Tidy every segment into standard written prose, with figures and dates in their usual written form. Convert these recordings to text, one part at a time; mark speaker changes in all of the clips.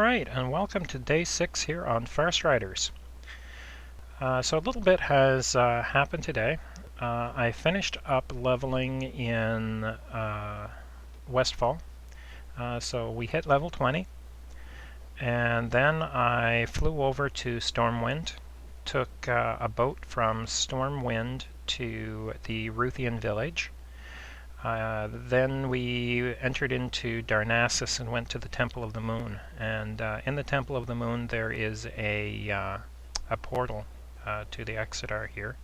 Speaker 1: Alright, and welcome to day 6 here on Fast Riders. So a little bit has happened today. I finished up leveling in Westfall, so we hit level 20, and then I flew over to Stormwind, took a boat from Stormwind to the Ruthian village. Then we entered into Darnassus and went to the Temple of the Moon. And in the Temple of the Moon there is a portal to the Exodar here.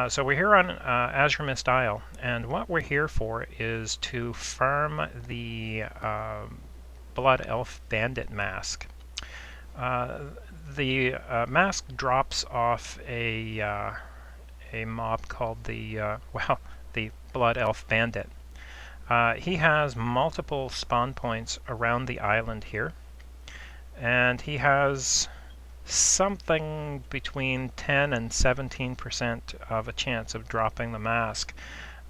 Speaker 1: So we're here on Azure Isle, and what we're here for is to farm the Blood Elf Bandit mask. The mask drops off a mob called the Blood Elf Bandit. He has multiple spawn points around the island here, and he has something between 10 and 17% of a chance of dropping the mask.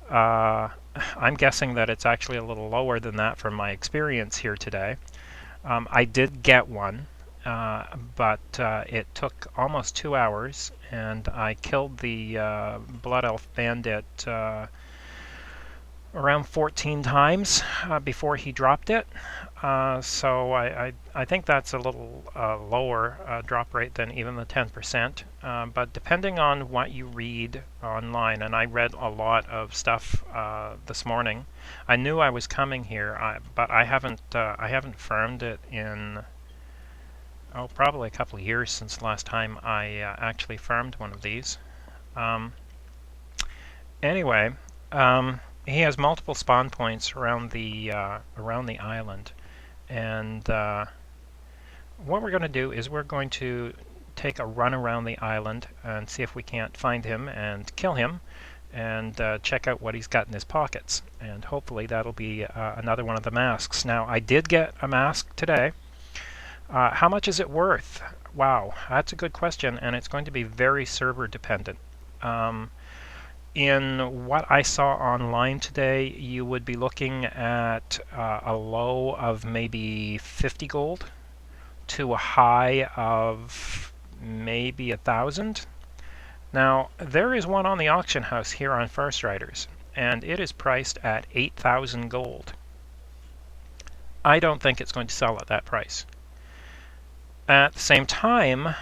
Speaker 1: I'm guessing that it's actually a little lower than that from my experience here today. I did get one, but it took almost 2 hours, and I killed the Blood Elf Bandit around 14 times before he dropped it. So I think that's a little lower drop rate than even the 10%. But depending on what you read online, and I read a lot of stuff this morning, I knew I was coming here, but I haven't farmed it in probably a couple of years since the last time I actually farmed one of these. Anyway. He has multiple spawn points around the island, and what we're going to do is we're going to take a run around the island and see if we can't find him and kill him, and check out what he's got in his pockets, and hopefully that'll be another one of the masks. Now, I did get a mask today. How much is it worth? Wow, that's a good question, and it's going to be very server dependent. In what I saw online today, you would be looking at a low of maybe 50 gold to a high of maybe 1,000. Now, there is one on the auction house here on Fast Riders, and it is priced at 8,000 gold. I don't think it's going to sell at that price. At the same time,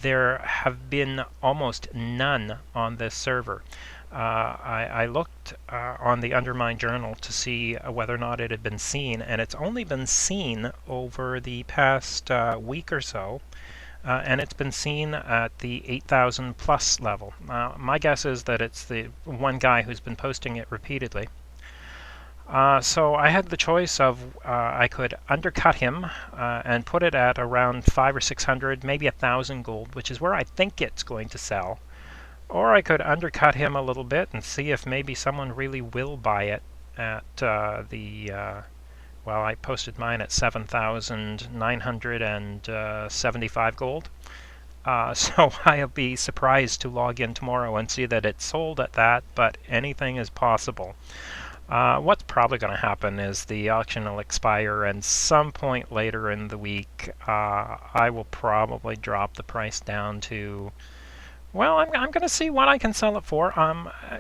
Speaker 1: there have been almost none on this server. I looked on the Undermine Journal to see whether or not it had been seen, and it's only been seen over the past week or so, and it's been seen at the 8,000 plus level. My guess is that it's the one guy who's been posting it repeatedly. So I had the choice of I could undercut him and put it at around 500 or 600, maybe 1,000 gold, which is where I think it's going to sell. Or I could undercut him a little bit and see if maybe someone really will buy it at well, I posted mine at 7,975 gold. So I'll be surprised to log in tomorrow and see that it's sold at that, but anything is possible. What's probably going to happen is the auction will expire, and some point later in the week I will probably drop the price down to, well, I'm going to see what I can sell it for.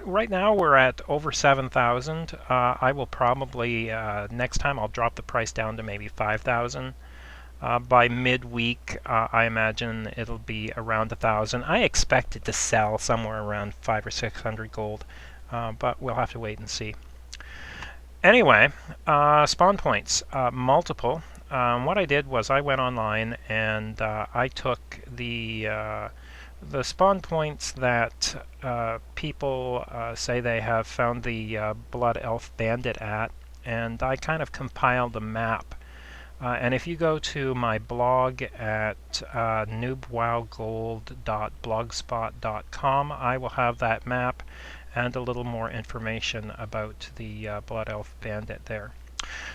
Speaker 1: Right now we're at over 7,000. I will probably, next time I'll drop the price down to maybe 5,000. By midweek, I imagine it'll be around 1,000. I expect it to sell somewhere around 500 or 600 gold, but we'll have to wait and see. Anyway, spawn points, multiple. What I did was I went online and I took the spawn points that people say they have found the Blood Elf Bandit at, and I kind of compiled a map. And if you go to my blog at noobwowgold.blogspot.com, I will have that map and a little more information about the Blood Elf Bandit there.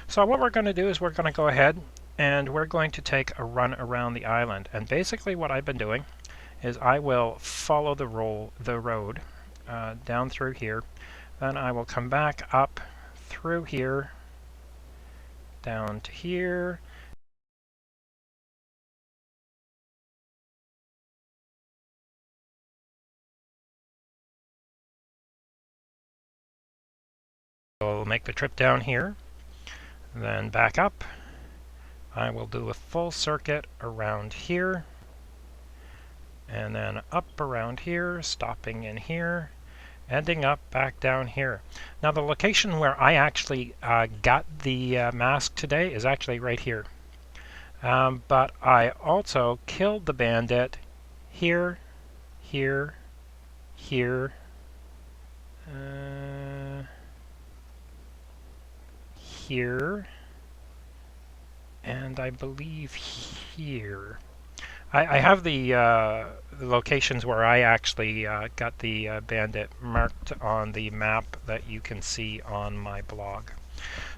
Speaker 1: So what we're going to do is we're going to go ahead and we're going to take a run around the island. And basically what I've been doing is I will follow the road down through here. Then I will come back up through here down to here. We'll make the trip down here, then back up. I will do a full circuit around here, and then up around here, stopping in here, ending up back down here. Now the location where I actually got the mask today is actually right here. But I also killed the bandit here, here, here, here, and I believe here. I have the locations where I actually got the bandit marked on the map that you can see on my blog.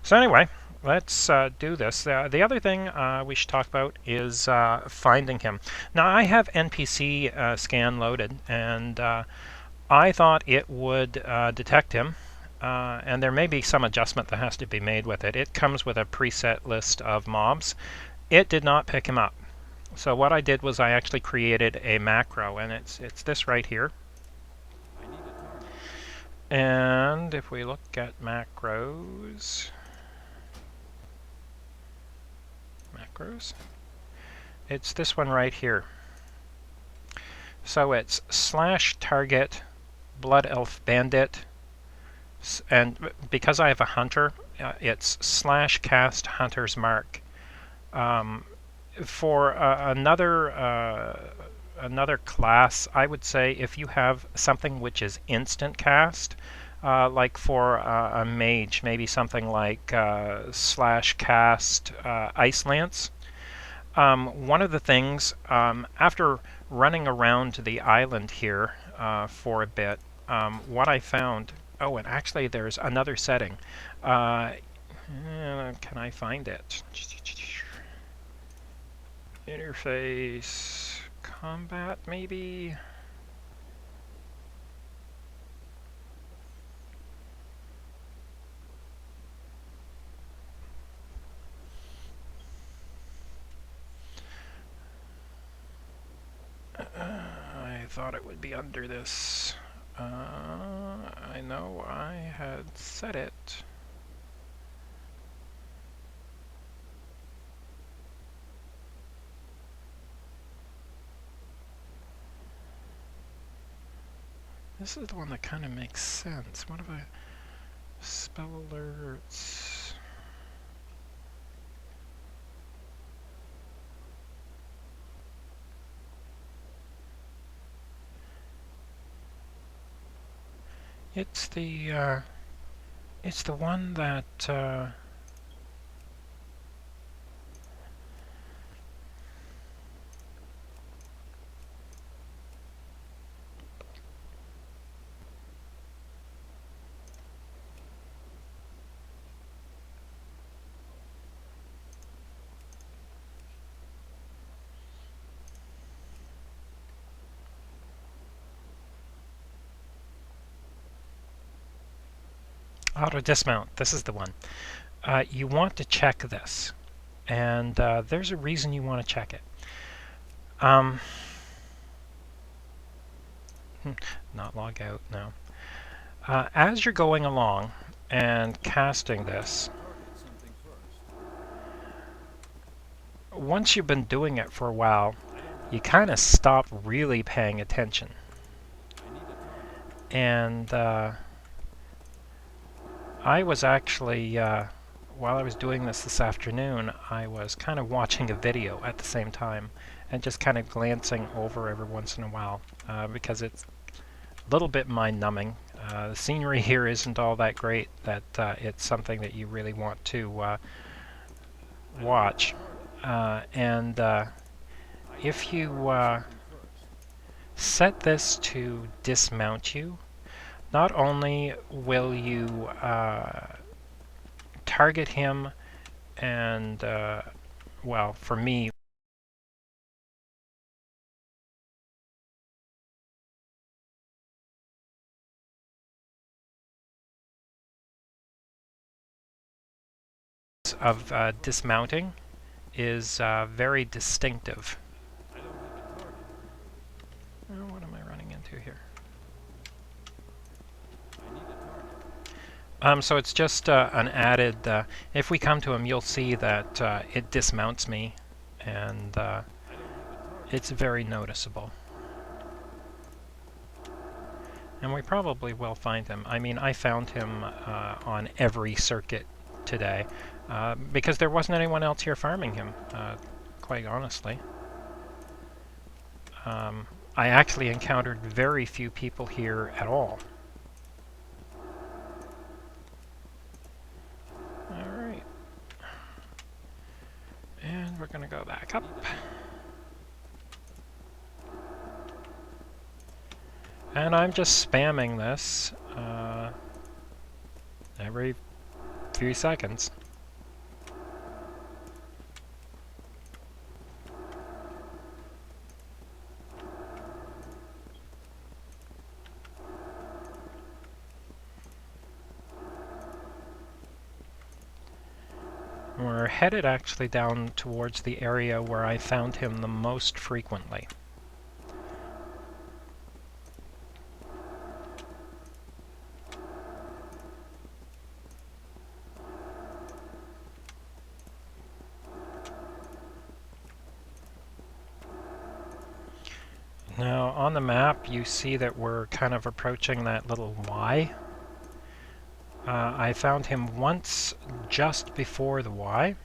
Speaker 1: So anyway, let's do this. The other thing we should talk about is finding him. Now I have NPC scan loaded, and I thought it would detect him. And there may be some adjustment that has to be made with it. It comes with a preset list of mobs. It did not pick him up. So what I did was I actually created a macro, and it's this right here. And if we look at macros, it's this one right here. So it's /target blood elf bandit, and because I have a hunter, it's /cast hunter's mark. For another class, I would say if you have something which is instant cast, like for a mage, maybe something like /cast Ice Lance. One of the things, after running around the island here for a bit, what I found, oh, and actually there's another setting. Can I find it? Interface combat, maybe? I thought it would be under this. I know I had set it. This is the one that kind of makes sense. What if I spell alerts? It's the one that auto dismount. This is the one. You want to check this, and there's a reason you want to check it. Not log out, no. As you're going along and casting this, once you've been doing it for a while, you kind of stop really paying attention. And I was actually, while I was doing this afternoon, I was kind of watching a video at the same time and just kind of glancing over every once in a while because it's a little bit mind-numbing. The scenery here isn't all that great, that it's something that you really want to watch. And if you set this to dismount you, not only will you target him and, well, for me, of dismounting is very distinctive. Oh, what am I running into here? So it's just an added, if we come to him, you'll see that it dismounts me, and it's very noticeable. And we probably will find him. I mean, I found him on every circuit today, because there wasn't anyone else here farming him, quite honestly. I actually encountered very few people here at all. Alright. And we're gonna go back up. And I'm just spamming this every few seconds. We're headed actually down towards the area where I found him the most frequently. Now on the map you see that we're kind of approaching that little Y. I found him once just before the Y.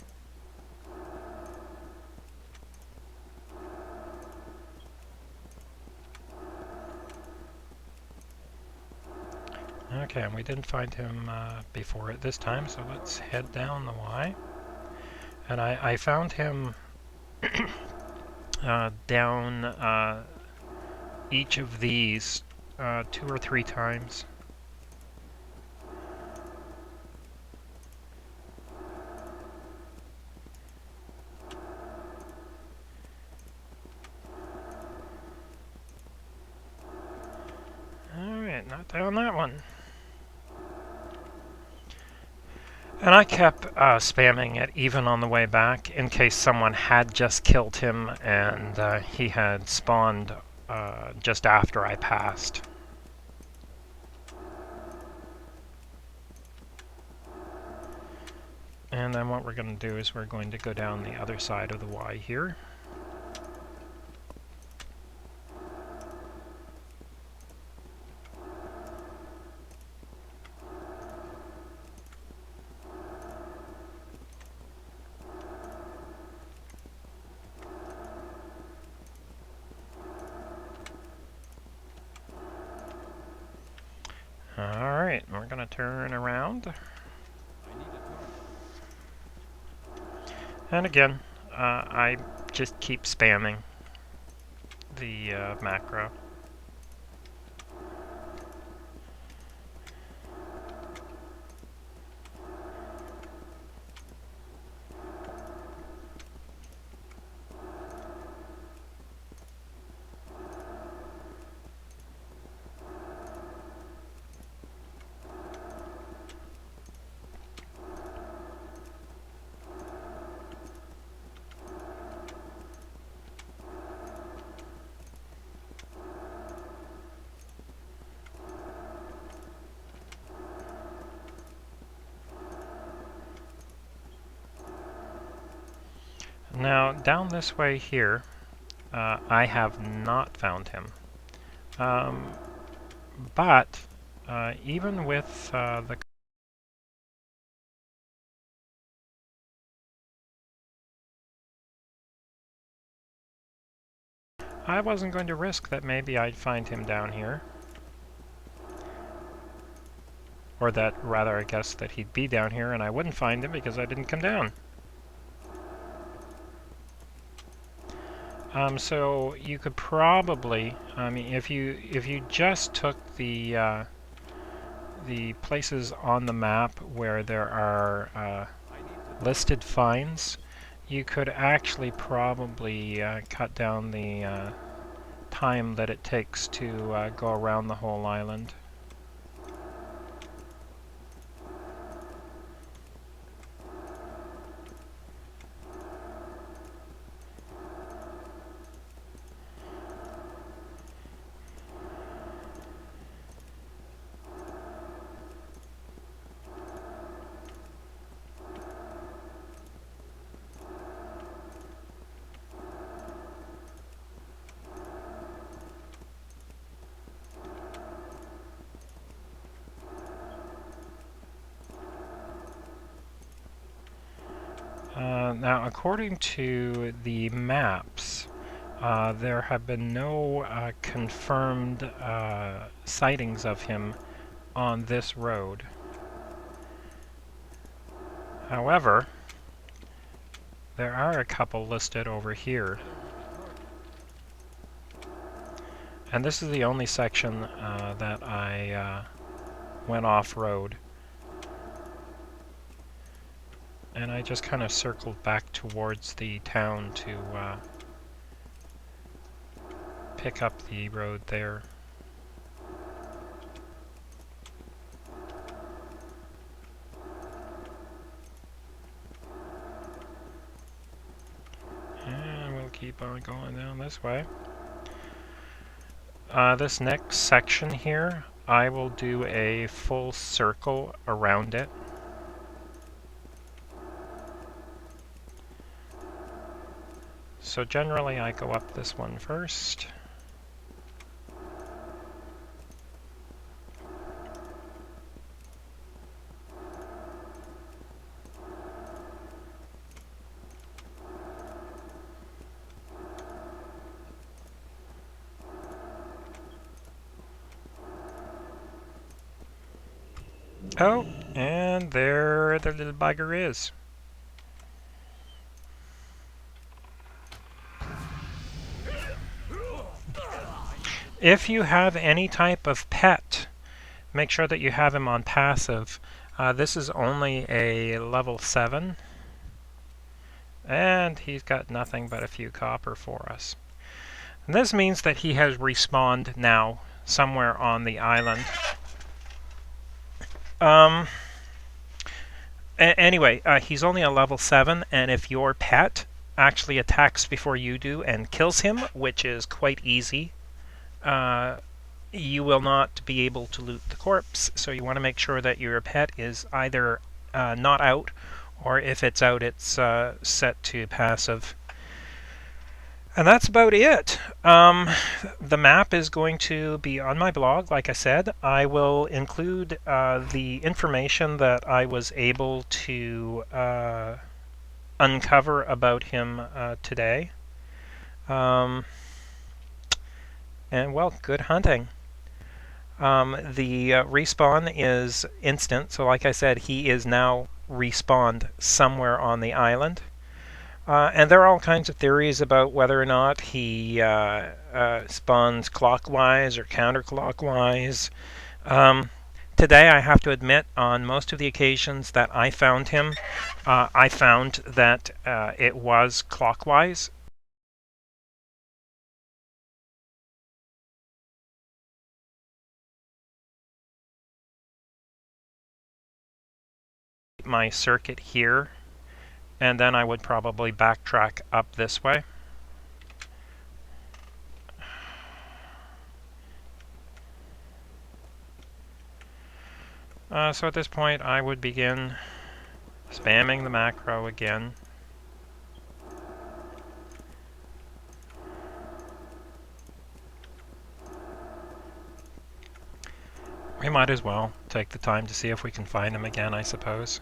Speaker 1: Okay, and we didn't find him before it this time, so let's head down the Y. And I found him down each of these 2 or 3 times. Alright, not down that one. And I kept spamming it even on the way back in case someone had just killed him and he had spawned just after I passed. And then what we're going to do is we're going to go down the other side of the Y here. Alright, we're going to turn around. And again, I just keep spamming the macro. Now, down this way here, I have not found him. But even with the I wasn't going to risk that maybe I'd find him down here. Or that, rather, I guess that he'd be down here and I wouldn't find him because I didn't come down. So you could probably, I mean, if you just took the places on the map where there are listed finds, you could actually probably cut down the time that it takes to go around the whole island. Now, according to the maps, there have been no confirmed sightings of him on this road. However, there are a couple listed over here. And this is the only section that I went off-road. And I just kind of circled back towards the town to pick up the road there. And we'll keep on going down this way. This next section here, I will do a full circle around it. So generally I go up this one first. Oh, and there the little bugger is. If you have any type of pet, make sure that you have him on passive. This is only a level 7. And he's got nothing but a few copper for us. And this means that he has respawned now somewhere on the island. Anyway, he's only a level 7, and if your pet actually attacks before you do and kills him, which is quite easy, you will not be able to loot the corpse. So you want to make sure that your pet is either not out, or if it's out, it's set to passive. And that's about it. The map is going to be on my blog, like I said. I will include the information that I was able to uncover about him today. And, well, good hunting. The respawn is instant, so like I said, he is now respawned somewhere on the island. And there are all kinds of theories about whether or not he spawns clockwise or counterclockwise. Today, I have to admit, on most of the occasions that I found him, I found that it was clockwise. My circuit here, and then I would probably backtrack up this way. So at this point I would begin spamming the macro again. We might as well take the time to see if we can find him again, I suppose.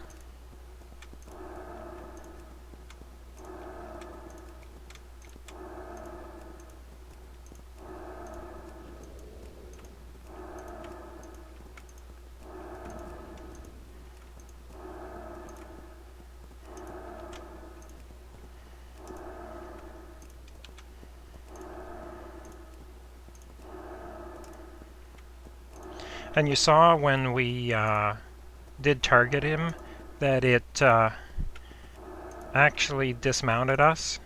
Speaker 1: And you saw when we did target him that it actually dismounted us.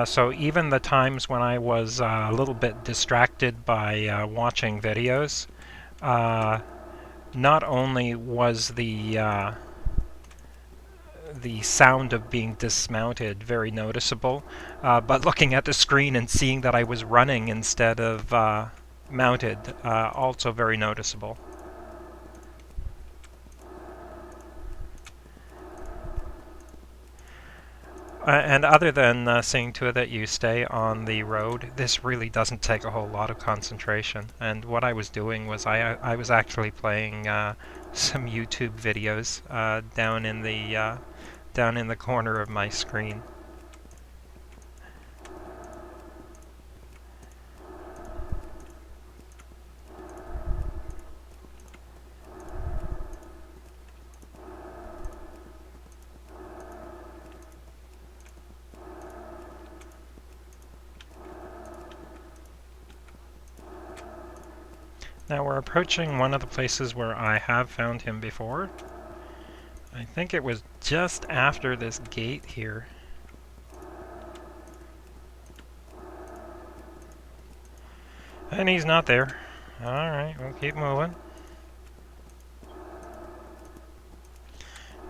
Speaker 1: So even the times when I was a little bit distracted by watching videos, not only was the sound of being dismounted very noticeable, but looking at the screen and seeing that I was running instead of mounted, also very noticeable. And other than seeing to it that you stay on the road, this really doesn't take a whole lot of concentration. And what I was doing was I was actually playing some YouTube videos down in the down in the corner of my screen. Now we're approaching one of the places where I have found him before. I think it was just after this gate here. And he's not there. Alright, we'll keep moving.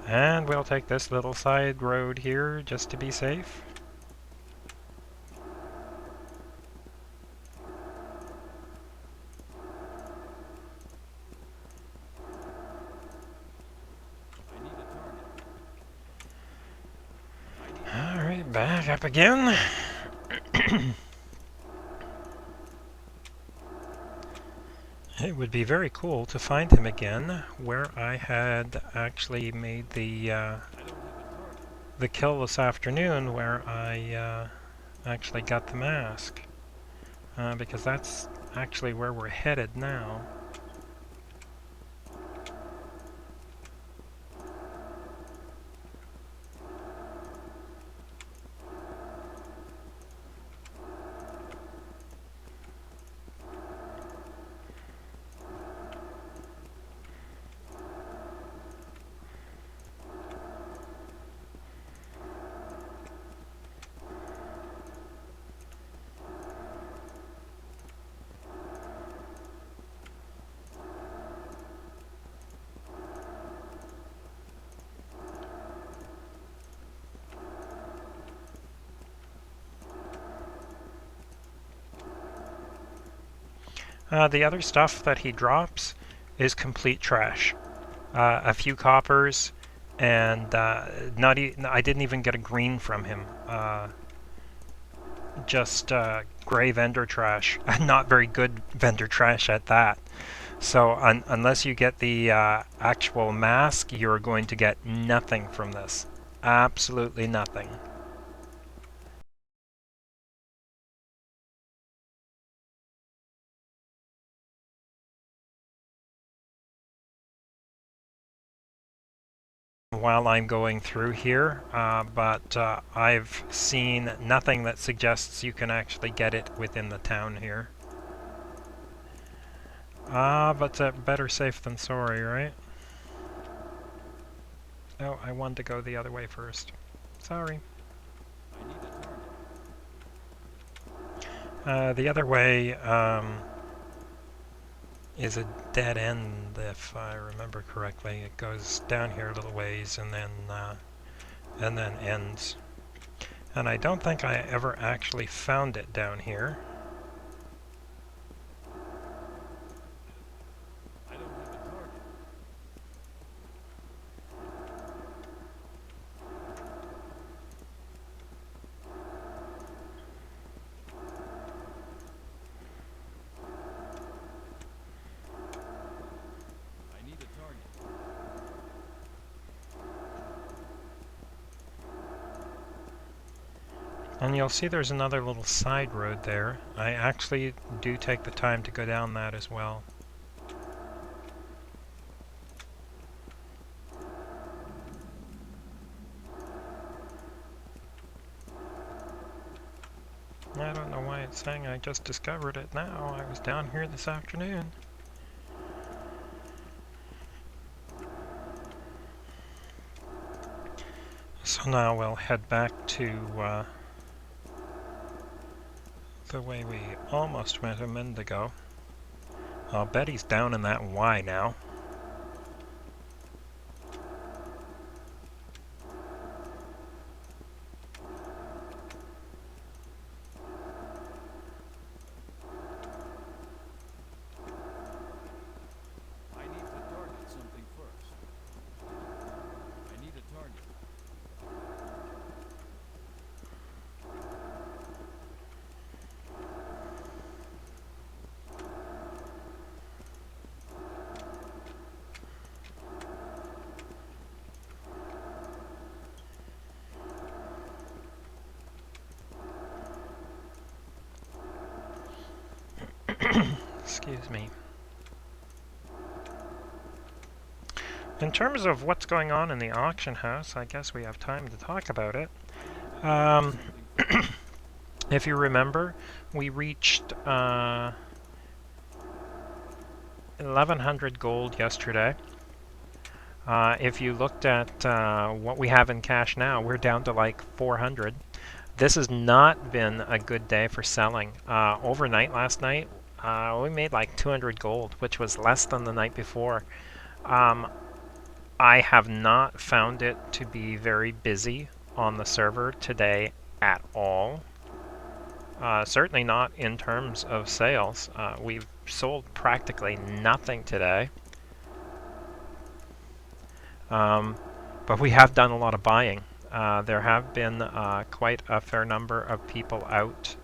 Speaker 1: And we'll take this little side road here just to be safe. Alright, back up again. It would be very cool to find him again, where I had actually made the kill this afternoon, where I actually got the mask, because that's actually where we're headed now. The other stuff that he drops is complete trash. A few coppers, and I didn't even get a green from him. Just gray vendor trash. Not very good vendor trash at that. So unless you get the actual mask, you're going to get nothing from this. Absolutely nothing. While I'm going through here, but I've seen nothing that suggests you can actually get it within the town here. But better safe than sorry, right? Oh, I wanted to go the other way first. Sorry. The other way is a dead end, if I remember correctly. It goes down here a little ways and then ends. And I don't think I ever actually found it down here. And you'll see there's another little side road there. I actually do take the time to go down that as well. I don't know why it's saying I just discovered it now. I was down here this afternoon. So now we'll head back to the way we almost went a minute ago. I'll bet he's down in that Y now. Excuse me. In terms of what's going on in the auction house, I guess we have time to talk about it. If you remember, we reached 1100 gold yesterday. If you looked at what we have in cash now, we're down to like 400. This has not been a good day for selling. Overnight last night, we made like 200 gold, which was less than the night before. I have not found it to be very busy on the server today at all. Certainly not in terms of sales. We've sold practically nothing today. But we have done a lot of buying. There have been quite a fair number of people out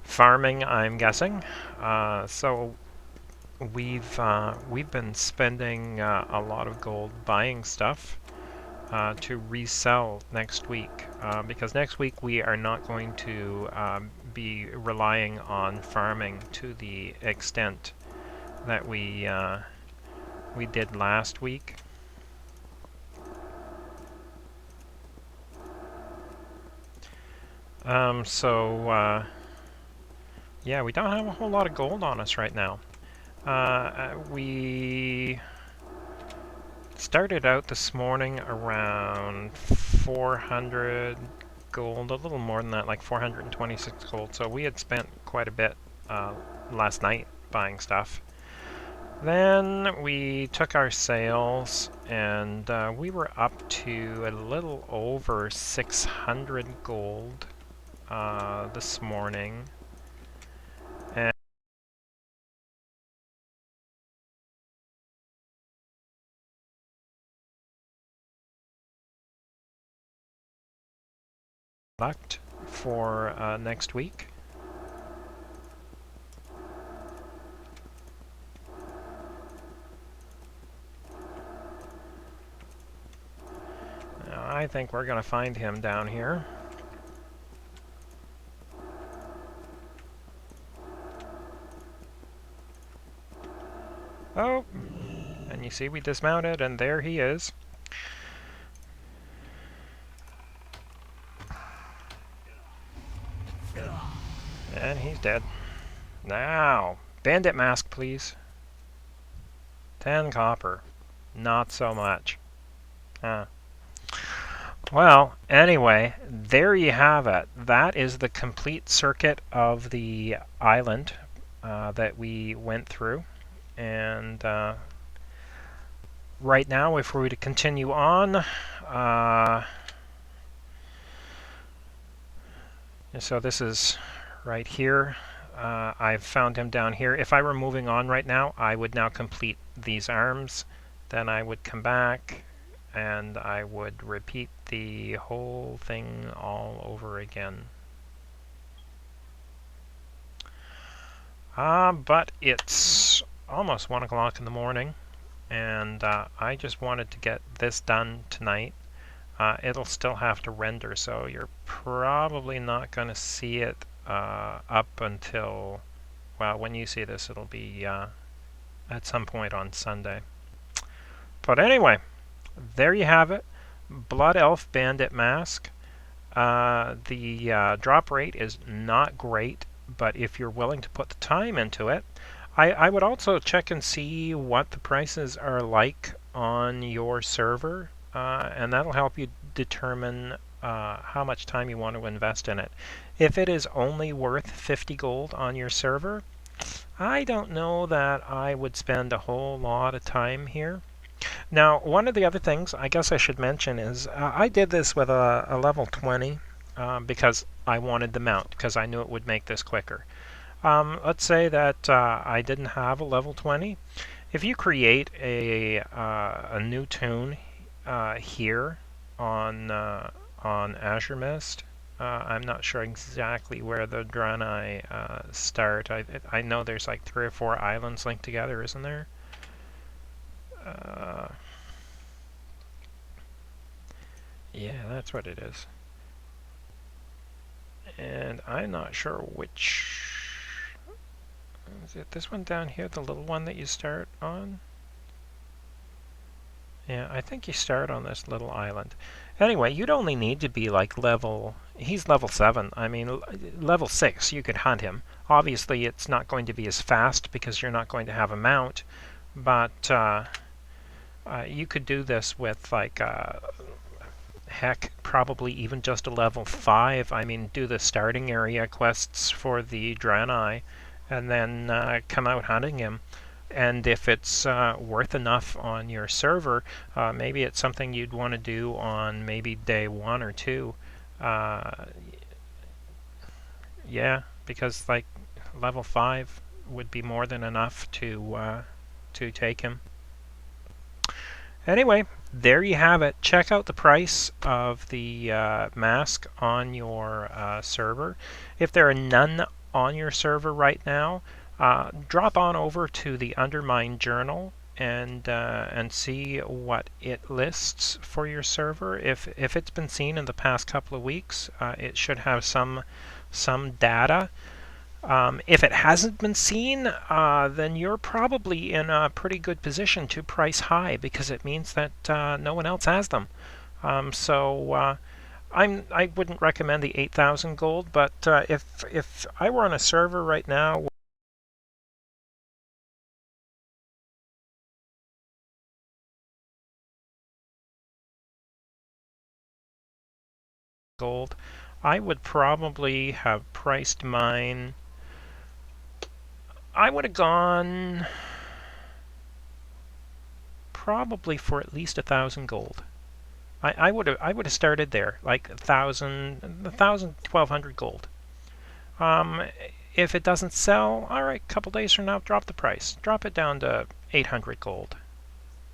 Speaker 1: farming, I'm guessing. So we've been spending a lot of gold buying stuff to resell next week, because next week we are not going to be relying on farming to the extent that we did last week. Yeah, we don't have a whole lot of gold on us right now. We started out this morning around 400 gold, a little more than that, like 426 gold. So we had spent quite a bit last night buying stuff. Then we took our sales and we were up to a little over 600 gold this morning. And for next week. Now, I think we're going to find him down here. Oh, and you see we dismounted and there he is. And he's dead. Now, bandit mask, please. 10 copper. Not so much. Well, anyway, there you have it. That is the complete circuit of the island that we went through. And right now, if we were to continue on, so this is right here. I've found him down here. If I were moving on right now, I would now complete these arms. Then I would come back and I would repeat the whole thing all over again. But it's almost 1 o'clock in the morning, and I just wanted to get this done tonight. It'll still have to render, so you're probably not going to see it up until, well, when you see this, it'll be at some point on Sunday. But anyway, there you have it. Blood Elf Bandit Mask. The drop rate is not great, but if you're willing to put the time into it, I would also check and see what the prices are like on your server, and that'll help you determine how much time you want to invest in it. If it is only worth 50 gold on your server, I don't know that I would spend a whole lot of time here. Now, one of the other things I guess I should mention is I did this with a level 20 because I wanted the mount, because I knew it would make this quicker. Let's say that I didn't have a level 20. If you create a new tune here on Azure Mist, I'm not sure exactly where the Draenei start. I know there's like 3 or 4 islands linked together, isn't there? Yeah, that's what it is. And I'm not sure which Is it this one down here, the little one that you start on? Yeah, I think you start on this little island. Anyway, you'd only need to be like level... He's level 7. I mean, level 6, you could hunt him. Obviously, it's not going to be as fast because you're not going to have a mount, but you could do this with, like, heck, probably even just a level 5. I mean, do the starting area quests for the Draenei, and then come out hunting him. And if it's worth enough on your server, maybe it's something you'd want to do on maybe day 1 or 2. Yeah, because like level 5 would be more than enough to take him. Anyway, there you have it. Check out the price of the mask on your server. If there are none on your server right now, drop on over to the Undermine Journal and see what it lists for your server. If it's been seen in the past couple of weeks, it should have some data. If it hasn't been seen, then you're probably in a pretty good position to price high because it means that no one else has them. I wouldn't recommend the 8,000 gold, but if I were on a server right now, gold, I would probably have priced mine. I would have gone probably for at least 1,000 gold. I would have started there, like 1,200 gold. If it doesn't sell, all right, a couple days from now, drop the price. Drop it down to 800 gold.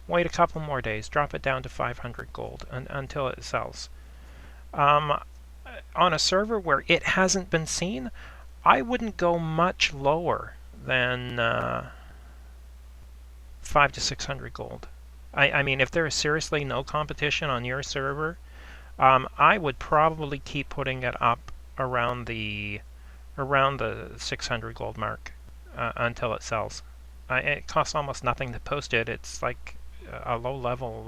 Speaker 1: Wait a couple more days, drop it down to 500 gold until it sells. On a server where it hasn't been seen, I wouldn't go much lower than 500 to 600 gold. I mean, if there is seriously no competition on your server, I would probably keep putting it up around the 600 gold mark until it sells. It costs almost nothing to post it. It's like a low level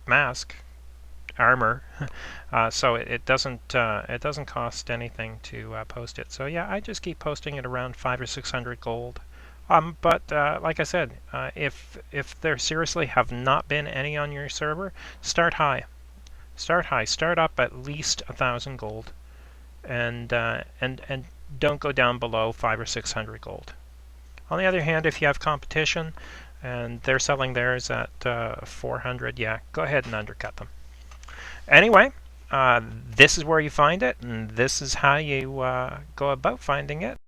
Speaker 1: mask armor, so it doesn't cost anything to post it. So yeah, I just keep posting it around 500 or 600 gold. But like I said, if there seriously have not been any on your server, start high. Start high. Start up at least 1,000 gold, and don't go down below 500 or 600 gold. On the other hand, if you have competition and they're selling theirs at 400, yeah, go ahead and undercut them. Anyway, this is where you find it, and this is how you go about finding it.